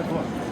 좋아.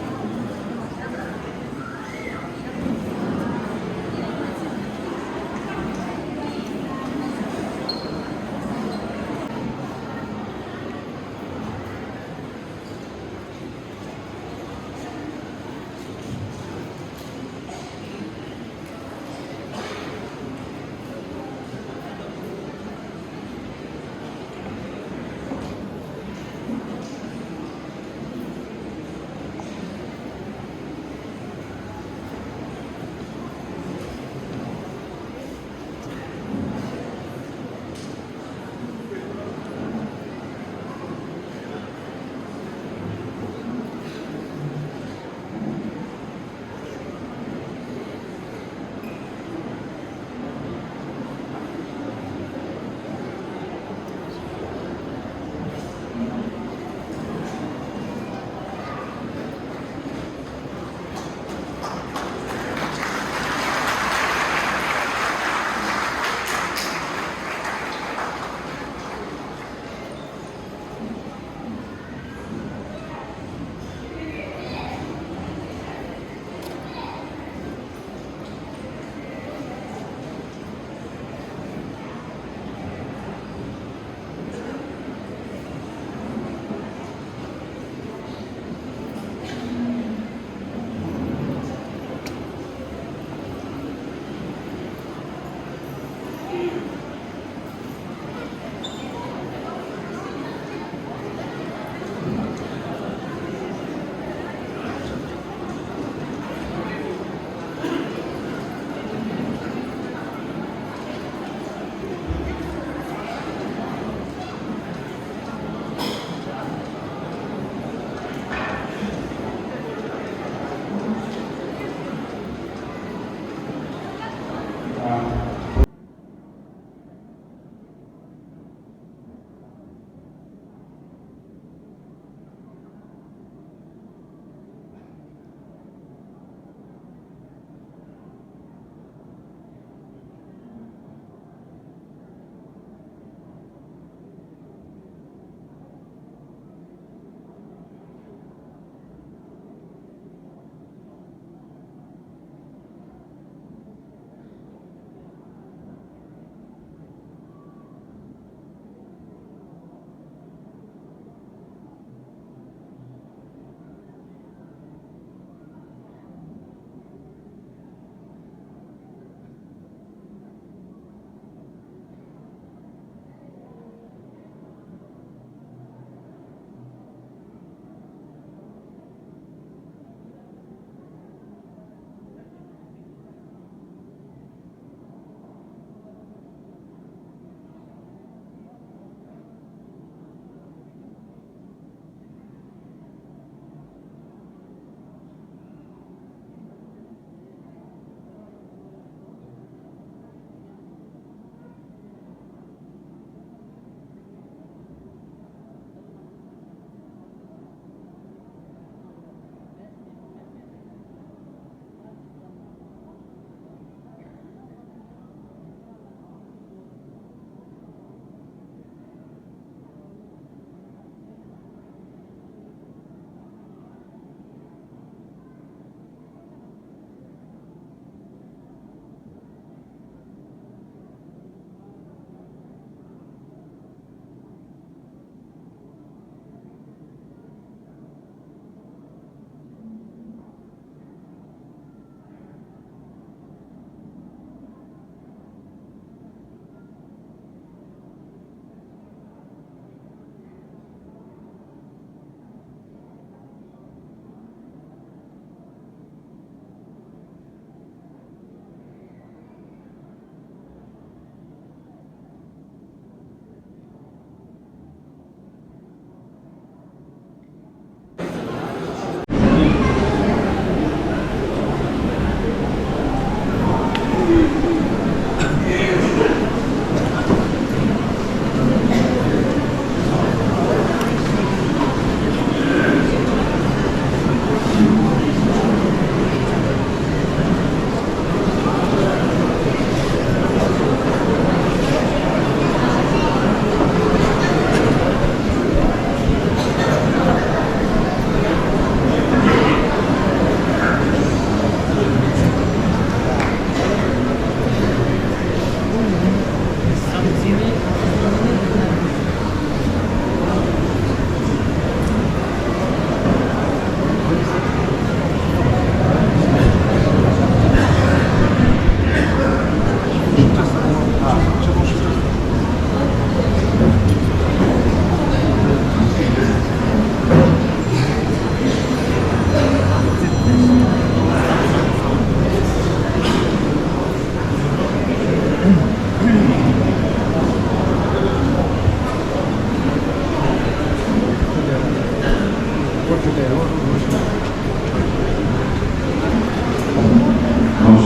방송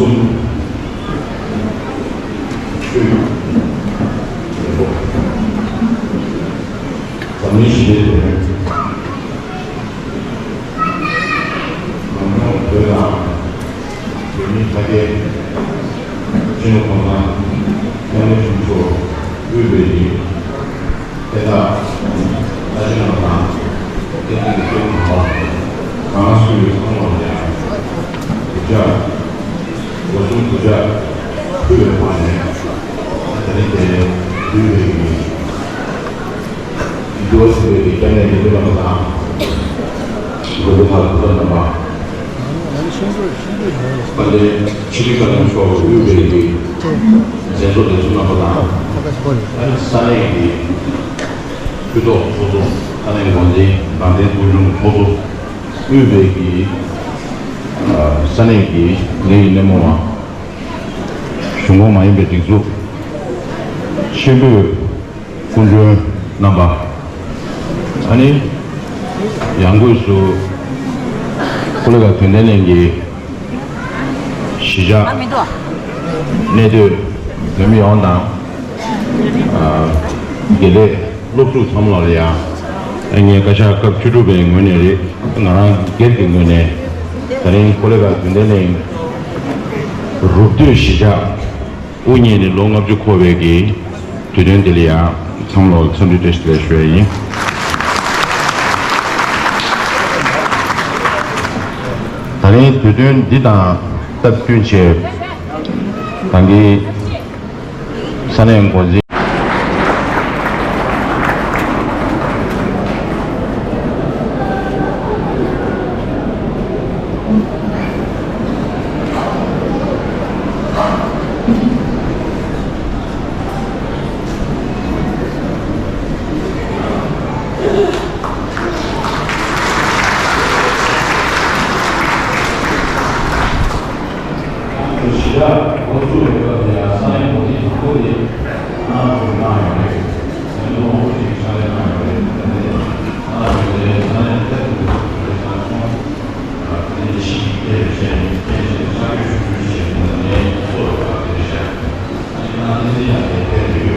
전민 시대에 너무 저희가 유니하게 진호권과 경례 중초 유배이 대다 나중에나 대중의 기억과 강화수의 성원이야 부자 원숭 부자 후회만에 다른데 유배이 이것을 입장에 믿으면서 이거를 다 그런다마 근데 지금까지 저 유배이 제소를 주나보다 산행이 그도 저도 산행 뭔지 나한테 보여주는 저도 유배이 산행이 내 있는 뭐와 중국 많이 배팅수 실부 군주 남바 아니 양구수 콜레가 된다는 게 시작 내도 너무 온다 이게 loktu 참말이야 아니 가샤 갑주루베 문에리 나랑 게팅 문에 다른 콜레가 된다는 루트 시작 운이의 롱업주 코베기 되는들이야 참로 선두되시되셔야지 다른 두둔 디다 답균체 당기 산행 권지 시작 원수가 돼야 산행 권지 거기 하나 둘 나요 너무 잘해 나요 하나 둘 산행 때도 이제 시기에 이제 사교 주시는 소가 되셔 나는 이제 대비를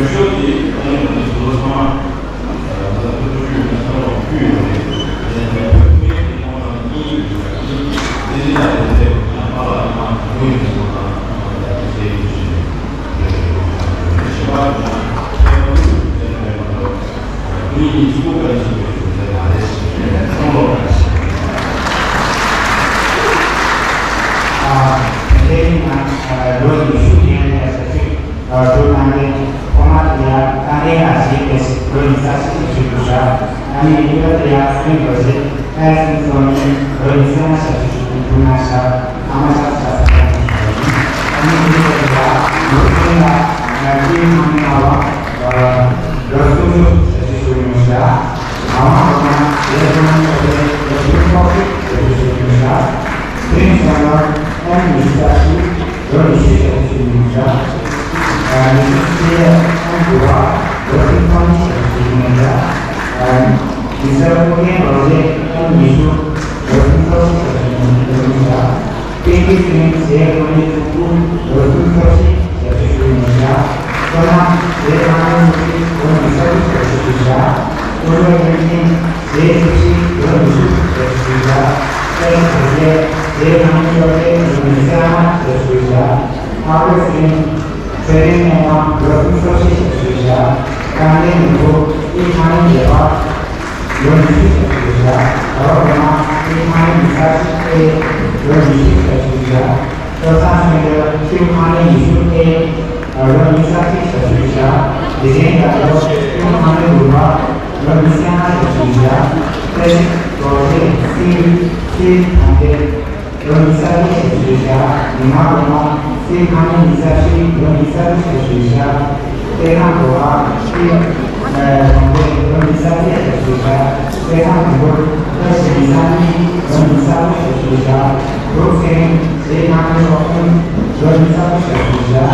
设计当然我们除了方案，咱们就是像这种预的推理方案现在的这个像发了方案，会什么这些就是喜欢你一部分是在哪里生活关系Jadi dua isu yang spesifik tentang format ya kami hasil organisasi institusi kami juga tidak mengikuti organisasi institusi amat sasaran kami juga tidak berpindah di mana bertujuh institusi Indonesia awalnya ia menjadi institusi Indonesia Prinsipnya administrasi organisasi Indonesia kedua organisasi Indonesia bisa punya proyek yang isu organisasi Indonesia tinggi saya mendukung organisasi Indonesia karena saya mendukung organisasi Indonesia kedua ini saya sisi organisasi Indonesia dan saya mencoba Indonesia Indonesia harus sering memang berfungsi Indonesia kami untuk iman jawab Indonesia Indonesia kalau memang iman bisa Indonesia Indonesia terus menjadi iman isu Indonesia Indonesia di sini kalau iman berubah Indonesia Indonesia dan proses organisasi Indonesia dimana organisasi Indonesia dengan bahwa organisasi Indonesia dengan organisasi Indonesia terus dengan organisasi Indonesia dengan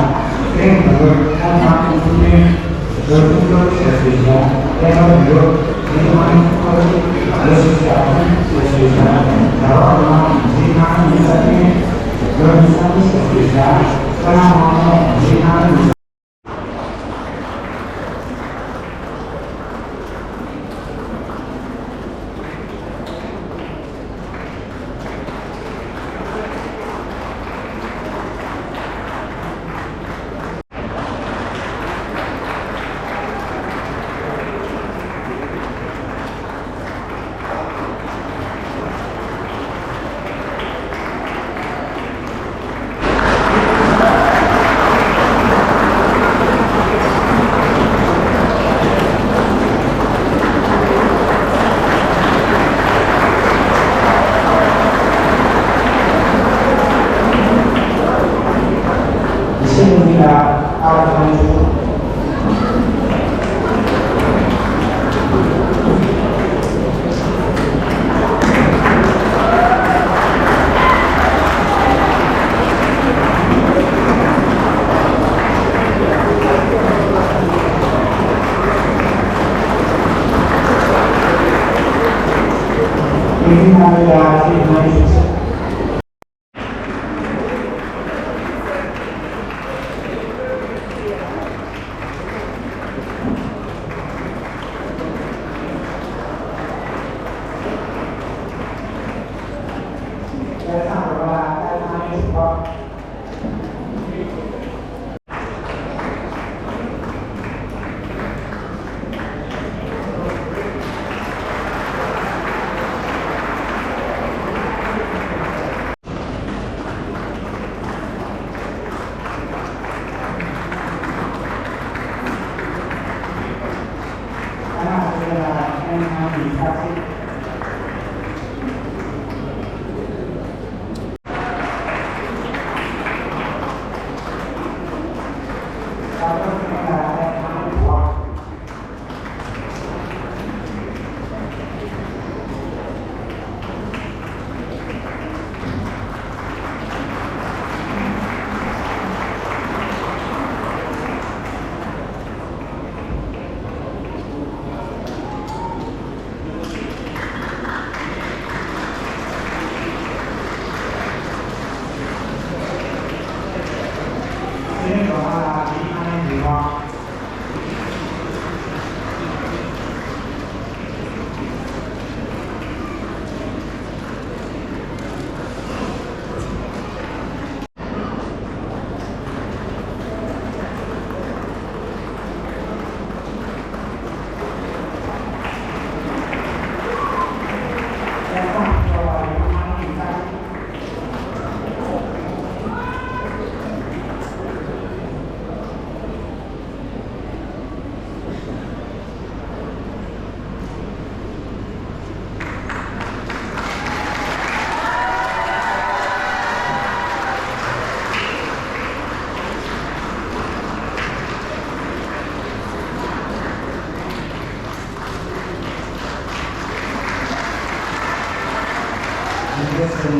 Indonesia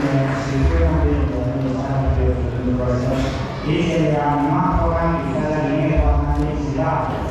dengan sistem yang sangat berkualitas. Ini yang orang kita ini orang Islam.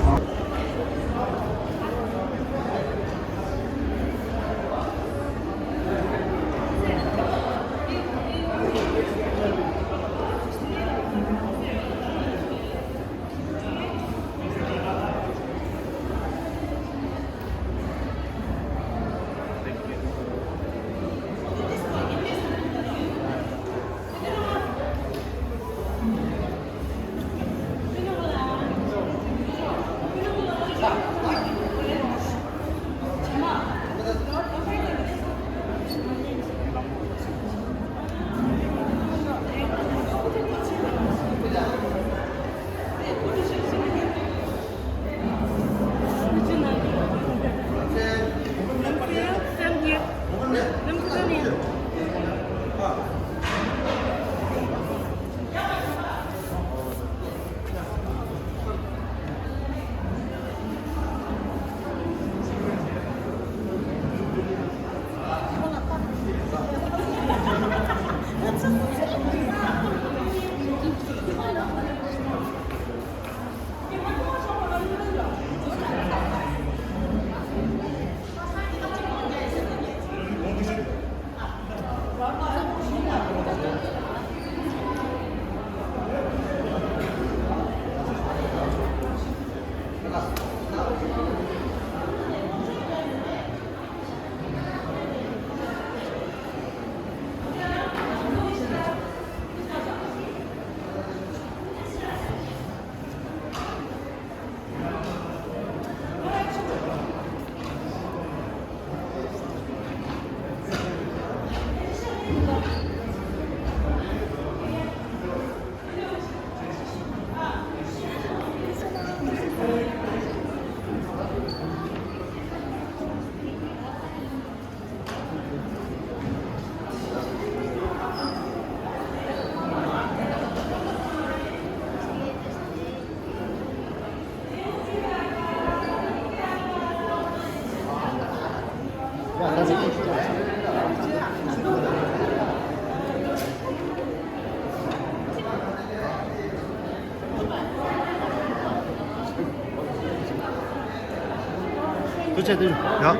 도대체 야?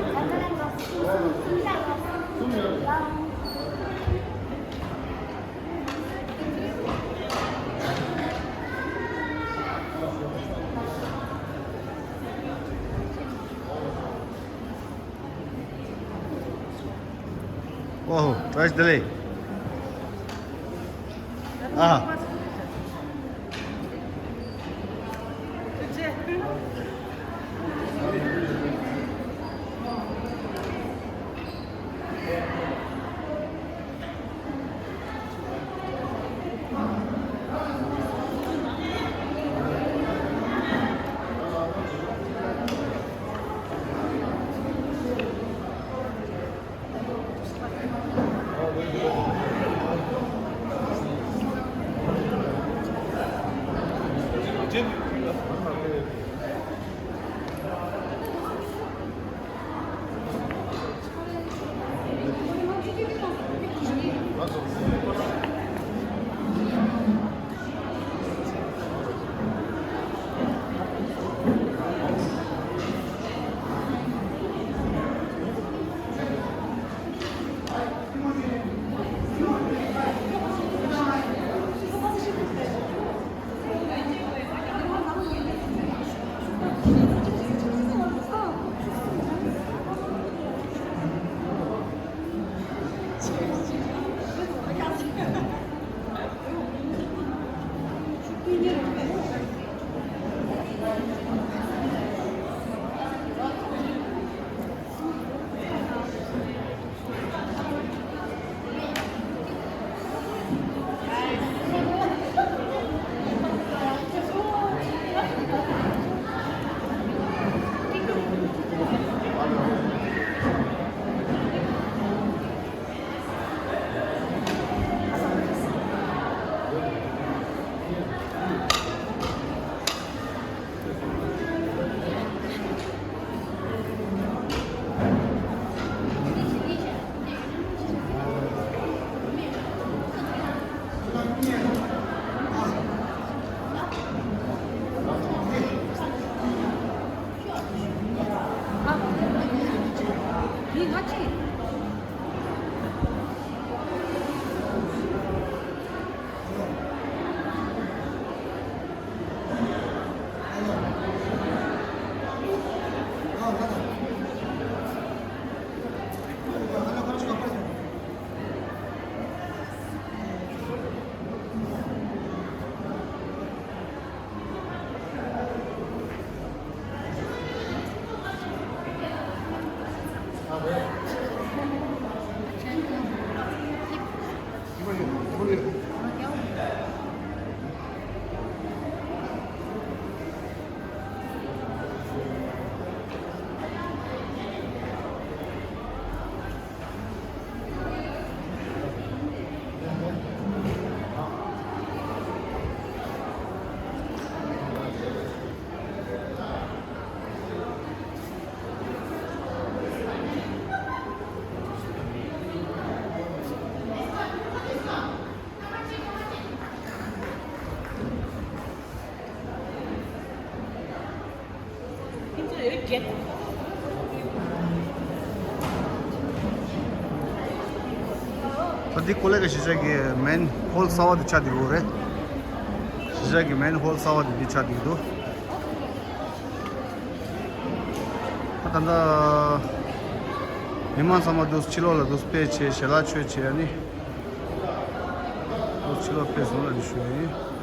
Wow, nice delay. Ah. 어디 콜레가 시작이 맨 홀 사와드 차디고 그래 시작이 맨 홀 사와드 비차디도 하단다 미만 사마 dos chilola dos peche shelacho chiani dos chilo peso la düşüyor.